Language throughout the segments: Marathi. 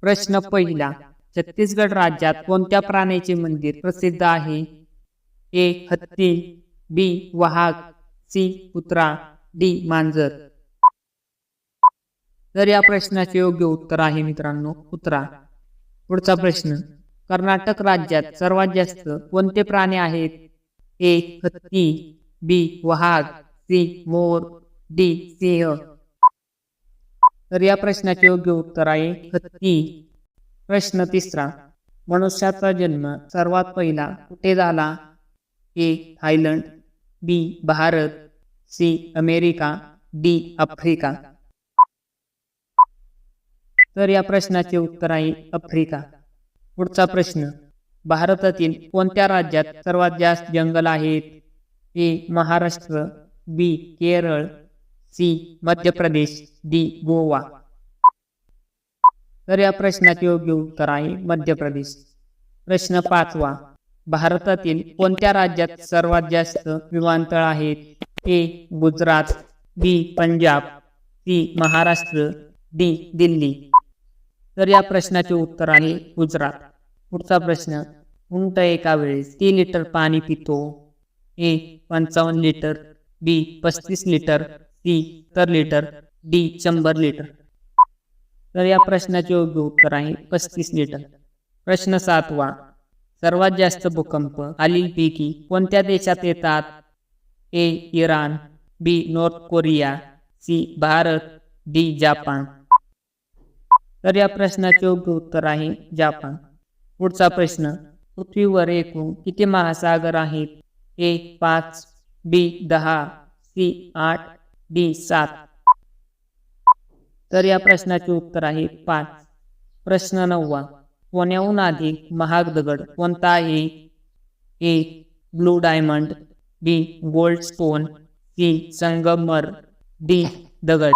प्रश्न पहिला, छत्तीसगड राज्यात कोणत्या प्राण्याचे मंदिर प्रसिद्ध आहे? ए हत्ती, बी वाघ, सी कुत्रा, डी मांजर. तर या प्रश्नाचे योग्य उत्तर आहे मित्रांनो कुत्रा. पुढचा प्रश्न, कर्नाटक राज्यात सर्वात जास्त कोणते प्राणी आहेत? ए हत्ती, बी वाघ, सी मोर, डी सिंह. तर या प्रश्नाचे योग्य उत्तर आहे हत्ती. प्रश्न तिसरा, मनुष्याचा जन्म सर्वात पहिला कुठे झाला? A Thailand, B Bharat, C America, D Africa. तर या प्रश्नाचे उत्तर आहे आफ्रिका. पुढचा प्रश्न, भारतातील कोणत्या राज्यात सर्वात जास्त जंगल आहेत? ए महाराष्ट्र, बी केरळ, सी मध्य प्रदेश, डी गोवा. तर या प्रश्नाचे योग्य उत्तर आहे मध्य प्रदेश. प्रश्न पाचवा, भारतातील कोणत्या राज्यात सर्वात जास्त विमानतळ आहेत? ए गुजरात, बी पंजाब, सी महाराष्ट्र, डी दिल्ली. तर या प्रश्नाचे उत्तर आहे गुजरात. पुढचा प्रश्न, उंट एका वेळेस किती लिटर पाणी पितो? A 55 litre, B 35 litre, C 70 litre, D 100 litre. तर या प्रश्नाचे योग्य उत्तर आहे 35 लिटर. प्रश्न सातवा, सर्वात जास्त भूकंप खालीलपैकी कोणत्या देशात येतात? A Iran, B North Korea, C Bharat, D Japan. तर या प्रश्नाचे योग्य उत्तर आहे जपान. पुढचा प्रश्न, पृथ्वीवर एकूण किती महासागर आहेत? ए 5, बी 10, सी 8, डी 7. तर या प्रश्नाचे उत्तर आहे 5. प्रश्न 9वा, सोन्याहून अधिक महाग दगड कोणता आहे? ए ब्लू डायमंड, बी गोल्ड स्टोन, सी संगमर, डी दगड.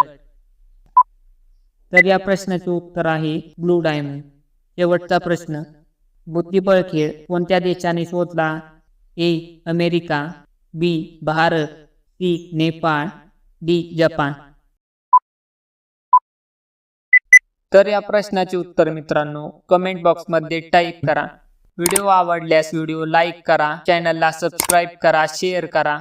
तर या प्रश्नाचे उत्तर आहे ब्लू डायमंड. शेवटचा प्रश्न, बुद्धिबळ खेळ कोणत्या देशाने शोधला? A America, B Bharat, C Nepal, D Japan. तर या प्रश्नाचे उत्तर मित्रांनो कमेंट बॉक्समध्ये टाईप करा. व्हिडिओ आवडल्यास व्हिडिओ लाईक करा, चॅनलला सबस्क्राईब करा, शेअर करा.